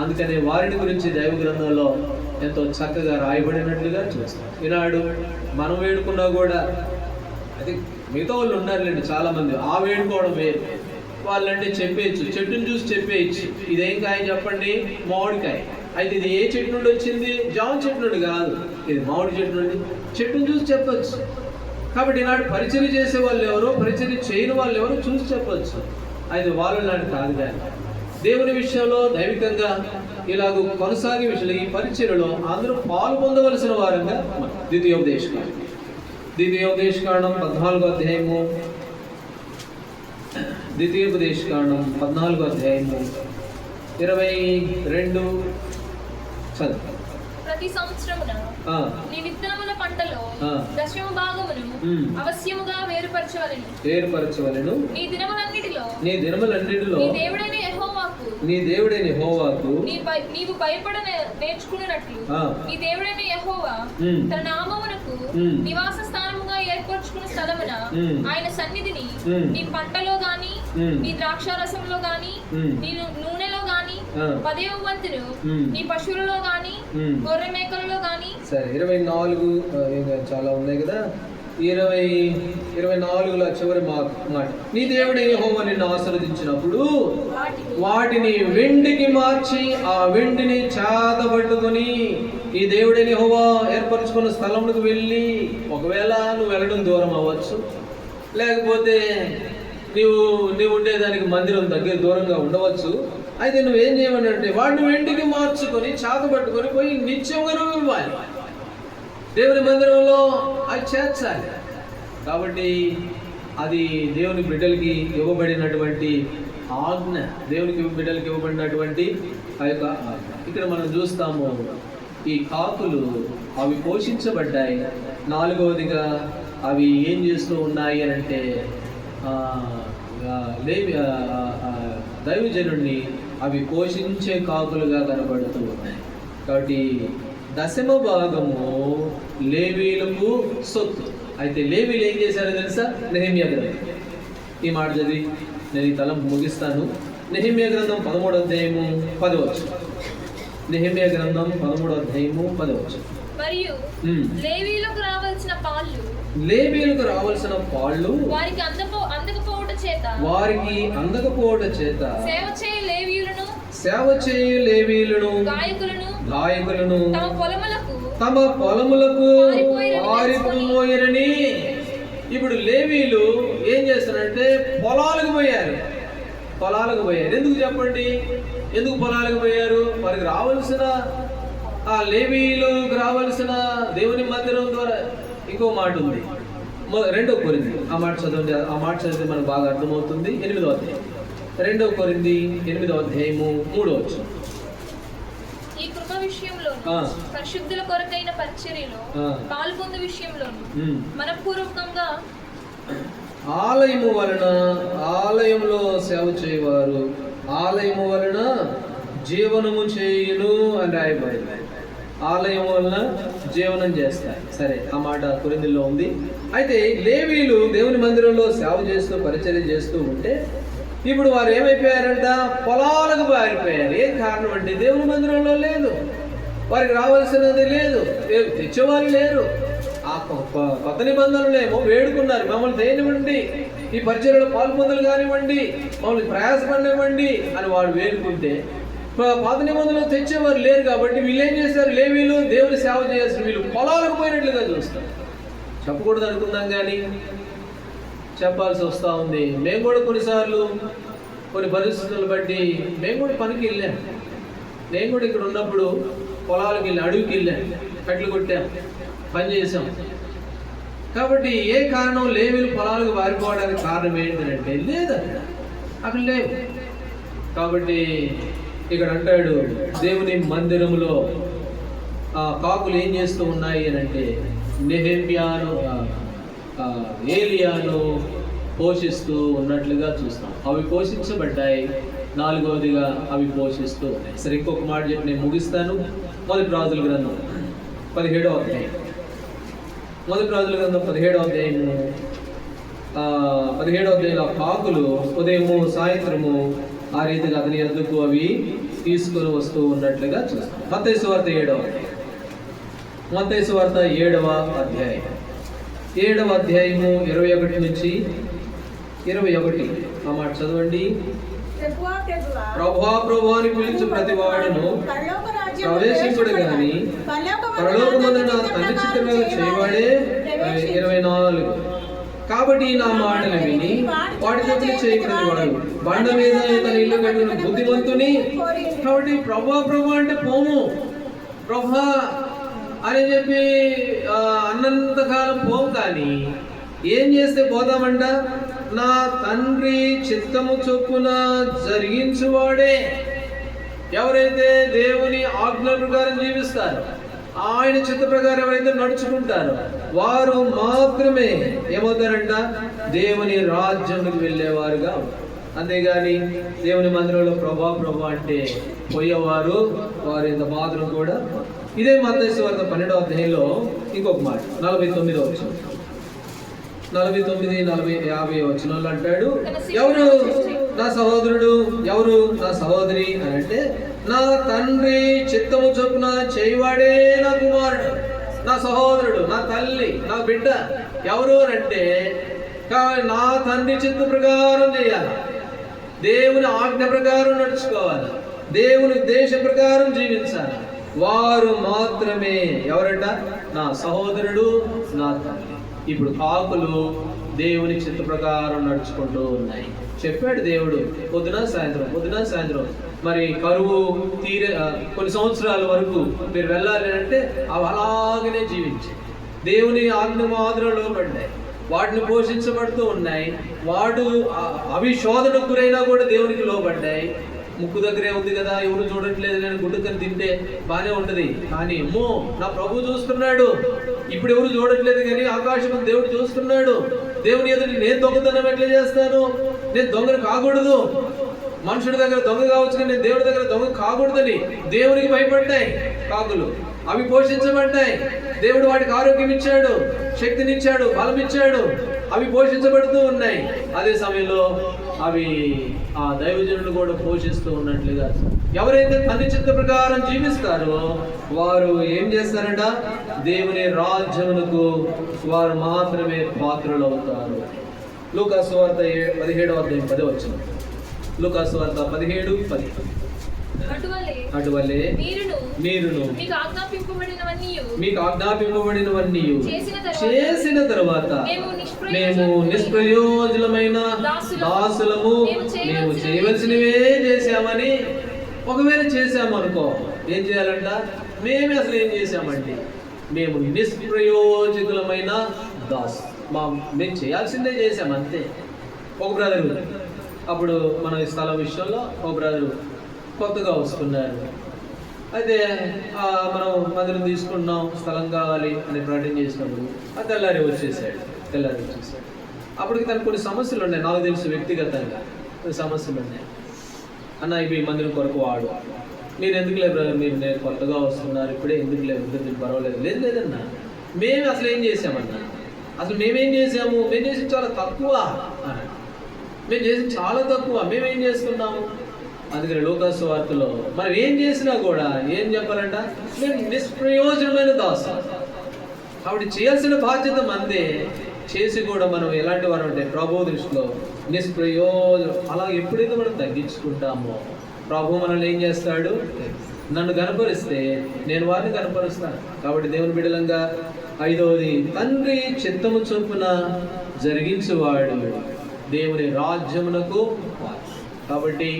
అందుకనే వారిని గురించి దైవ గ్రంథంలో ఎంతో చక్కగా రాయబడినట్లుగా చూస్తాం. ఈనాడు మనం వేడుకున్నా కూడా అది మిగతా వాళ్ళు ఉన్నారులేండి చాలామంది, ఆ వేడుకోవడం వేరు. వాళ్ళంటే చెప్పేయచ్చు, చెట్టును చూసి చెప్పేయచ్చు, ఇదేం కాయ చెప్పండి, మామిడికాయ. అయితే ఇది ఏ చెట్టు నుండి వచ్చింది? జామ చెట్టు నుండి కాదు, ఇది మామిడి చెట్టు నుండి. చెట్టును చూసి చెప్పచ్చు. కాబట్టి ఈనాడు పరిచర్య చేసే వాళ్ళు ఎవరో, పరిచర్య చేయని వాళ్ళు ఎవరో చూసి చెప్పచ్చు. అయితే వాళ్ళు నాటి కాదు. కానీ దేవుని విషయంలో దైవికంగా ఇలాగ కొనసాగే విషయంలో ఈ పరిచర్యలో అందరూ పాలు పొందవలసిన వారంగా ద్వితీయోపదేశకాండం 14వ అధ్యాయము, ద్వితీయోపదేశకాండం 14వ అధ్యాయము 22 చదువు. ప్రతి సంవత్సరమున నీ విత్తనముల పంటలో దశమ భాగమును అవశ్యముగా వేరుపరచవలెను. నీ దినములన్నిటిలో నీ దేవుడైన యెహోవాకు నీవు భయపడ నేర్చుకున్నట్లు నీ దేవుడైన యెహోవా తన నామమునకు నివాస స్థానముగా ఏర్పరచుకున్న స్థలమున ఆయన సన్నిధిని నీ పంటలో గాని, నీ ద్రాక్షారసంలో గాని, నీ నూనెలో గాని, 10వ వంతును నీ పశువులలో గాని, గొర్రె మేకలలో గాని. సరే, 24 చాలా ఉన్నాయి కదా. 24లో చివరి మాట, నీ దేవుడైన యెహోవా నిన్ను ఆశీర్వదించినప్పుడు వాటిని వెండికి మార్చి ఆ వెండిని చేతబట్టుకొని ఈ దేవుడైన యెహోవా ఏర్పరచుకున్న స్థలంలోకి వెళ్ళి, ఒకవేళ నువ్వు వెళ్ళడం దూరం అవ్వచ్చు, లేకపోతే నీవు ఉండేదానికి మందిరం దగ్గర దూరంగా ఉండవచ్చు. అయితే నువ్వేం చేయమనంటే వాటిని వెండికి మార్చుకొని చేతబట్టుకొని పోయి నిత్యంగా నువ్వు ఇవ్వాలి, దేవుని మందిరంలో అది చేర్చాలి. కాబట్టి అది దేవుని బిడ్డలకి ఇవ్వబడినటువంటి ఆజ్ఞ, దేవునికి బిడ్డలకి ఇవ్వబడినటువంటి ఆ యొక్క ఆజ్ఞ. ఇక్కడ మనం చూస్తాము, ఈ కాకులు అవి పోషించబడ్డాయి. 4వదిగా అవి ఏం చేస్తూ ఉన్నాయి అని అంటే దైవజనుడిని అవి పోషించే కాకులుగా కనబడుతూ ఉన్నాయి. కాబట్టి 10వ భాగము లేవీలకు సొత్తు. అయితే లేవీలు ఏం చేశారో తెలుసా? నెహెమ్యా గ్రంథం, ఈ మాట చదివి నేను ఈ తలం ముగిస్తాను. నెహెమ్యా గ్రంథం 13వ అధ్యాయము 10వ వచనం. నెహెమ్యా గ్రంథం 13వ అధ్యాయము 10వ వచనం. మరియు లేవీయులకు రావాల్సిన పాళ్ళు వారికి అందకపోవట చేత సేవ చేయు లేవీయులను గాయకులను తమ పొలములకు పారిపోయరని. ఇప్పుడు లేవీలు ఏం చేస్తారంటే పొలాలకు పోయారు. పొలాలకు పోయారు. ఎందుకు చెప్పండి? ఎందుకు పొలాలకు పోయారు? వారికి రావాల్సిన ఆ లేవీయులకు రావాల్సిన దేవుని మందిరం ద్వారా. ఇంకో మాట ఉంది, 2 కొరింథీ, ఆ మాట చదవండి. ఆ మాట చదివితే మనకు బాగా అర్థమవుతుంది. 8వ అధ్యాయం, 2 కొరింథీ 8వ అధ్యాయము 3వ వచనం. ఈ కృప విషయంలో పరిశుద్ధుల కొరకైన పరిచర్యలో పాల్గొన్న విషయంలో మనపూర్వకంగా ఆలయము వలన, ఆలయంలో సేవ చేయవారు ఆలయము వలన జీవనము చేయును అని రాయబడింది. ఆలయం వలన జీవనం చేస్తారు. సరే, ఆ మాట కొరింథీలో ఉంది. అయితే లేవీయులు దేవుని మందిరంలో సేవ చేస్తూ పరిచర్య చేస్తూ ఉంటే ఇప్పుడు వారు ఏమైపోయారంట? పొలాలకు పారిపోయారు. ఏం కారణం అంటే దేవుని మందిరంలో లేదు, వారికి రావాల్సినది లేదు, తెచ్చేవారు లేరు. ఆ కొత్త నిబంధనలేమో వేడుకున్నారు, మమ్మల్ని చేయనివ్వండి, ఈ పరిచర్యలో పాల్పొందలు కానివ్వండి, మమ్మల్ని ప్రయాసపడినివ్వండి అని వాడు వేడుకుంటే పాత నిబంధనలు తెచ్చేవారు లేరు. కాబట్టి వీళ్ళు ఏం చేశారు? లేవీయులు దేవుని సేవ చేయాల్సిన వీళ్ళు పొలాలకు పోయినట్లుగా చూస్తారు. చెప్పకూడదు అనుకున్నాం కానీ చెప్పాల్సి వస్తూ ఉంది. మేము కూడా కొన్నిసార్లు కొన్ని పరిస్థితులను బట్టి మేము కూడా పనికి వెళ్ళాం. నేను కూడా ఇక్కడ ఉన్నప్పుడు పొలాలకు వెళ్ళి, అడవికి వెళ్ళాం, కట్లు కొట్టాం, పని చేసాం. కాబట్టి ఏ కారణం లేవీలు పొలాలకు పారిపోవడానికి కారణం ఏంటంటే లేదు, అక్కడ లేవు. కాబట్టి ఇక్కడ అంటాడు, దేవుని మందిరంలో కాకులు ఏం చేస్తూ ఉన్నాయి అని అంటే నెహెమ్యాను ఏలియాను పోషిస్తూ ఉన్నట్లుగా చూస్తాం. అవి పోషించబడ్డాయి. 4వదిగా అవి పోషిస్తూ ఉన్నాయి. సరే, ఇంకొక మాట చెప్పి నేను ముగిస్తాను. మొదటి రాజుల గ్రంథం 17వ అధ్యాయం, మొదటి రాజుల గ్రంథం 17వ అధ్యాయము 17వ అధ్యాయంలో కాకులు ఉదయము సాయంత్రము ఆ రీతిగా అతని ఎద్దుకు అవి తీసుకొని వస్తూ ఉన్నట్లుగా చూస్తాం. మత్తయి సువార్త 7వ అధ్యాయం, మత్తయి సువార్త 7వ అధ్యాయం 7వ అధ్యాయము 21 నుంచి 21 ఆ మాట చదవండి. ప్రభువా ప్రభువా అని పిలిచి ప్రతి వాడును ప్రవేశించుడు గాని పరలోకమందున నా తండ్రి చిత్తముగా చేయవాడే. 24 కాబట్టి నా మాటలు విని వాటి చెప్పిన చేయకుని వాడు బండ మీద తన ఇల్లు కట్టిన బుద్ధిమంతుని. కాబట్టి ప్రభా ప్రభా అంటే పోము, ప్రభా అని చెప్పి అన్నంతకాలం పోము. కానీ ఏం చేస్తే పోదామంట? నా తండ్రి చిత్తము చొప్పున జరిగించువాడే. ఎవరైతే దేవుని ఆజ్ఞ ప్రకారం జీవిస్తారో, ఆయన చిత్త ప్రకారం ఎవరైతే నడుచుకుంటారో వారు మాత్రమే ఏమవుతారంట? దేవుని రాజ్యానికి వెళ్ళేవారుగా. అంతేగాని దేవుని మందిరంలో ప్రభా ప్రభా అంటే పోయేవారు వారు ఇంత మాత్రం కూడా. ఇదే మత్తయి సువార్త 12వ అధ్యాయంలో ఇంకొక మాట 49వ వచనం, 49, 40, 50 వచనంలో అంటాడు, ఎవరు నా సహోదరుడు, ఎవరు నా సహోదరి అని అంటే నా తండ్రి చిత్తము చొప్పున చేయవాడే నా కుమారుడు, నా సహోదరుడు, నా తల్లి, నా బిడ్డ. ఎవరు అంటే నా తండ్రి చిత్త ప్రకారం చేయాలి, దేవుని ఆజ్ఞ ప్రకారం నడుచుకోవాలి, దేవుని ఉద్దేశ ప్రకారం జీవించాలి. వారు మాత్రమే ఎవరంట? నా సహోదరుడు, నా తల్లి. ఇప్పుడు కాకులు దేవుని చిత్త ప్రకారం నడుచుకుంటూ ఉన్నాయి. చెప్పాడు దేవుడు, పొద్దున సాయంత్రం మరి కరువు తీరే కొన్ని సంవత్సరాల వరకు మీరు వెళ్ళాలి అంటే అవి అలాగనే జీవించి దేవుని ఆజ్ఞ మాత్రంలో పడ్డాయి, వాటిని పోషించబడుతూ ఉన్నాయి. వాడు అవి శోధనకు గురైనా కూడా దేవునికి లోబడ్డాయి. ముక్కు దగ్గరే ఉంది కదా, ఎవరు చూడట్లేదు, నేను గుడ్డుకని తింటే బానే ఉంటది. కానీ అమ్మో నా ప్రభు చూస్తున్నాడు, ఇప్పుడు ఎవరు చూడట్లేదు కానీ ఆకాశం దేవుడు చూస్తున్నాడు. దేవుని ఎదుటి నేను దొంగతనం ఎట్లా చేస్తాను? నేను దొంగను కాకూడదు. మనుషుడి దగ్గర దొంగ కావచ్చు కానీ నేను దేవుడి దగ్గర దొంగ కాకూడదని దేవునికి భయపడ్డాయి కాకులు. అవి పోషించబడ్డాయి. దేవుడు వాటికి ఆరోగ్యం ఇచ్చాడు, శక్తినిచ్చాడు, బలం ఇచ్చాడు. అవి పోషించబడుతూ ఉన్నాయి. అదే సమయంలో అవి ఆ దైవజనులు కూడా పోషిస్తూ ఉన్నట్లుగా ఎవరైతే తండ్రి చిత్త ప్రకారం జీవిస్తారో వారు ఏం చేస్తారంట? దేవుని రాజ్యమునకు వారు మాత్రమే పాత్రలు అవుతారు. లూకా సువార్త 17వ అధ్యాయం 10వ వచనం, లూకా సువార్త 17:10. అటువలే మీరును మీకు ఆజ్ఞాపింపబడినవన్నీ చేసిన తర్వాత మేము నిష్ప్రయోజనమైన దాసులము, మేము చేయవలసినవే చేశామని ఒకవేళ చేశాము అనుకో, ఏం చేయాలంట? మేమే అసలు ఏం చేశామండి? మేము నిష్ప్రయోజకులమైన దాసు, మేము చేయాల్సిందే చేశాం అంతే. ఒక బ్రదరు అప్పుడు మన ఈ స్థలం విషయంలో ఒక బ్రదరు కొత్తగా వస్తున్నారు. అయితే మనం మందిరం తీసుకున్నాం, స్థలం కావాలి అని ప్రకటన చేసినప్పుడు తెల్లారి వచ్చేసాడు. అప్పటికి తనకు కొన్ని సమస్యలు ఉన్నాయి, నాకు తెలుసు వ్యక్తిగతంగా కొన్ని సమస్యలు ఉన్నాయి. అన్న ఇవి మందిరం కొరకు వాడు, మీరు ఎందుకులే బ్రదర్, నేను కొత్తగా వస్తున్నారు, ఇప్పుడే ఎందుకులే మీరు పర్వాలేదు. లేదన్నా, మేము అసలు ఏం చేసామన్నా, అసలు మేమేం చేసాము? మేము చేసి చాలా తక్కువ, మేము చేసి చాలా తక్కువ, మేమేం చేస్తున్నాము? అందుకని లోకాసు వార్తలో మనం ఏం చేసినా కూడా ఏం చెప్పాలంట? మేము నిష్ప్రయోజనమైన దాసు. కాబట్టి చేయాల్సిన బాధ్యత మందే, చేసి కూడా మనం ఎలాంటి వారు అంటే ప్రభు దృష్టిలో నిష్ప్రయోజనం. అలా ఎప్పుడైతే మనం తగ్గించుకుంటామో ప్రభు మనల్ని ఏం చేస్తాడు? నన్ను కనపరిస్తే నేను వారిని కనపరుస్తాను. కాబట్టి దేవుని బిడ్డలంగా 5వది, తండ్రి చిత్తము చొప్పున జరిగించువాడు దేవుని రాజ్యమునకు. కాబట్టి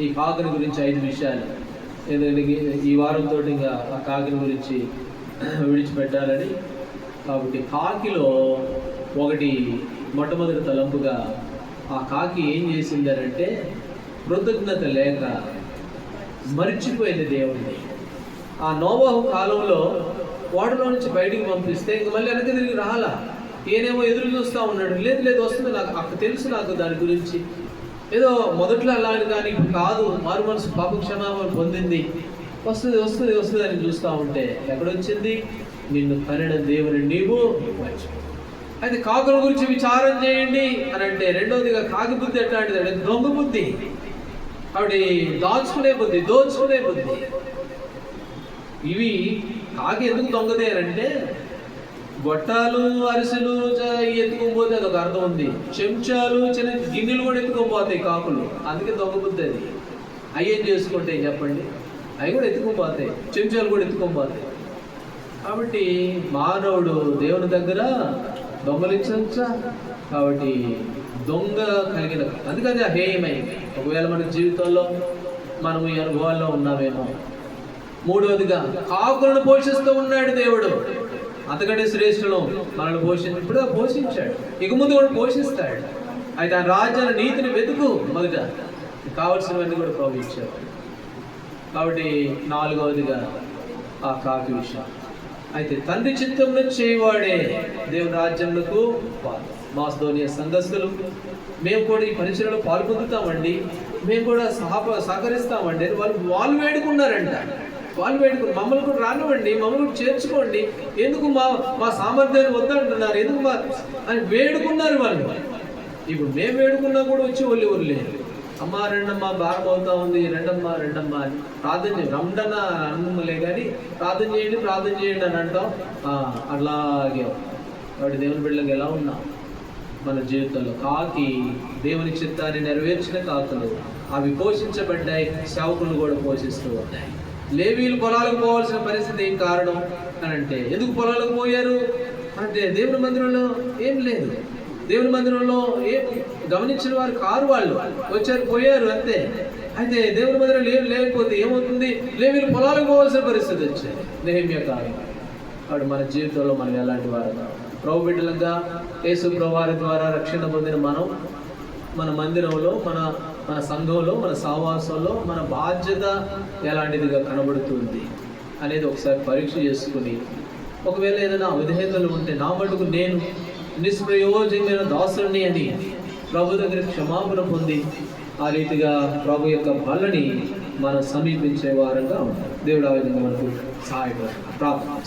ఈ కాకుని గురించి 5 విషయాలు, ఈ వారంతో ఇంకా ఆ కాకిని గురించి విడిచిపెట్టాలని. కాబట్టి కాకిలో ఒకటి మొట్టమొదటి తలంపుగా ఆ కాకి ఏం చేసిందనంటే కృతజ్ఞత లేక మరిచిపోయింది దేవుణ్ణి. ఆ నోవహు కాలంలో వాటిలో నుంచి బయటికి పంపిస్తే ఇంక మళ్ళీ వెనక తిరిగి రాలా. ఈయనేమో ఎదురు చూస్తూ ఉన్నాడు, లేదు వస్తుంది, నాకు తెలుసు, నాకు దాని గురించి ఏదో మొదట్లో అలాంటి, కానీ ఇప్పుడు కాదు, మారు మనసు పాప క్షమాపణ పొందింది, వస్తుంది అని చూస్తూ ఉంటే ఎక్కడొచ్చింది? నిన్ను కనిన దేవుని నీవు మర్చిపో. అయితే కాకుల గురించి విచారం చేయండి అని అంటే రెండవదిగా కాకి బుద్ధి ఎట్లాంటిది అంటే దొంగ బుద్ధి. కాబట్టి దోచుకునే బుద్ధి. ఇవి కాకి ఎందుకు దొంగదే అంటే గొట్టాలు అరిసెలు ఎత్తుకోపోతే అదొక అర్థం ఉంది, చెంచాలు చిన్న గిన్నెలు కూడా ఎత్తుకోపోతాయి కాకులు, అందుకే దొంగ బుద్ధి అది. అయ్యేం చేసుకుంటే చెప్పండి, అవి కూడా ఎత్తుకోపోతాయి, చెంచాలు కూడా ఎత్తుకోపోతాయి. కాబట్టి మానవుడు దేవుని దగ్గర దొంగలించవచ్చా? కాబట్టి దొంగ కలిగిన, అందుకని అహేయమైంది. ఒకవేళ మన జీవితంలో మనం ఈ అనుభవాల్లో ఉన్నామేమో. 3వదిగా కాకులను పోషిస్తూ ఉన్నాడు దేవుడు, అంతకంటే శ్రేష్ఠులు మనల్ని ఇప్పుడు పోషించాడు, ఇక ముందు కూడా పోషిస్తాడు. అయితే ఆ రాజ్యాన్ని నీతిని వెతుకు, మొదట కావలసినవన్నీ కూడా ప్రవహించాడు. కాబట్టి 4వదిగా ఆ కాకి విషయం. అయితే తండ్రి చిత్తంలో చేయవాడే దేవుని రాజ్యంలో మాసిదోనియా సంఘస్థులు మేము కూడా ఈ పరిచయలో పాల్పొందుతామండి, మేము కూడా సహకరిస్తామండి అని వాళ్ళు వేడుకున్నారంట. మమ్మల్ని కూడా రానివ్వండి, మమ్మల్ని కూడా చేర్చుకోండి, ఎందుకు మా సామర్థ్యాన్ని వద్దంటున్నారు, ఎందుకు అని వేడుకున్నారు వాళ్ళు. ఇప్పుడు మేము వేడుకున్నా కూడా వచ్చి ఒళ్ళేరు, అమ్మ రెండమ్మ భారం అవుతా ఉంది, రెండమ్మ అని ప్రార్థన చేయండి, రమ్మడన్న అన్నలే కానీ ప్రార్థన చేయండి అని అంటాం. అలాగే వాడి దేవుని బిడ్డలకు ఎలా ఉన్నాం మన జీవితంలో? కాకి దేవుని చిత్తాన్ని నెరవేర్చిన కాకులు, అవి పోషించబడ్డాయి, సేవకులను కూడా పోషిస్తూ ఉన్నాయి. లేవీలు పొలాలకు పోవాల్సిన పరిస్థితి ఏం కారణం అని అంటే, ఎందుకు పొలాలకు పోయారు అంటే దేవుని మందిరంలో ఏం లేదు, దేవుని మందిరంలో ఏం గమనించిన వారు కారు, వాళ్ళు వచ్చారు పోయారు అంతే. అయితే దేవుని మందిరం లేకపోతే ఏమవుతుంది? లేవీలు పొలాలకు పోవాల్సిన పరిస్థితి వచ్చింది నెహెమ్యా కాలం. కాబట్టి మన జీవితంలో మనం ఎలాంటి వారు? ప్రభు బిడ్డలుగా యేసు ప్రభు వారి ద్వారా రక్షణ పొందిన మనం మన మందిరంలో, మన సంఘంలో, మన సహవాసంలో మన బాధ్యత ఎలాంటిదిగా కనబడుతుంది అనేది ఒకసారి పరీక్ష చేసుకుని, ఒకవేళ ఏదైనా అవిధేయతలు ఉంటే నా మటుకు నేను నిష్ప్రయోజనమైన దాసుని అని ప్రభు దగ్గర క్షమాపణ పొంది ఆ రీతిగా ప్రభు యొక్క బలని మనం సమీపించే వారంగా ఉంటాం. దేవుడు ఆ విధంగా మనకు సహాయపడతాం. ప్రార్థన.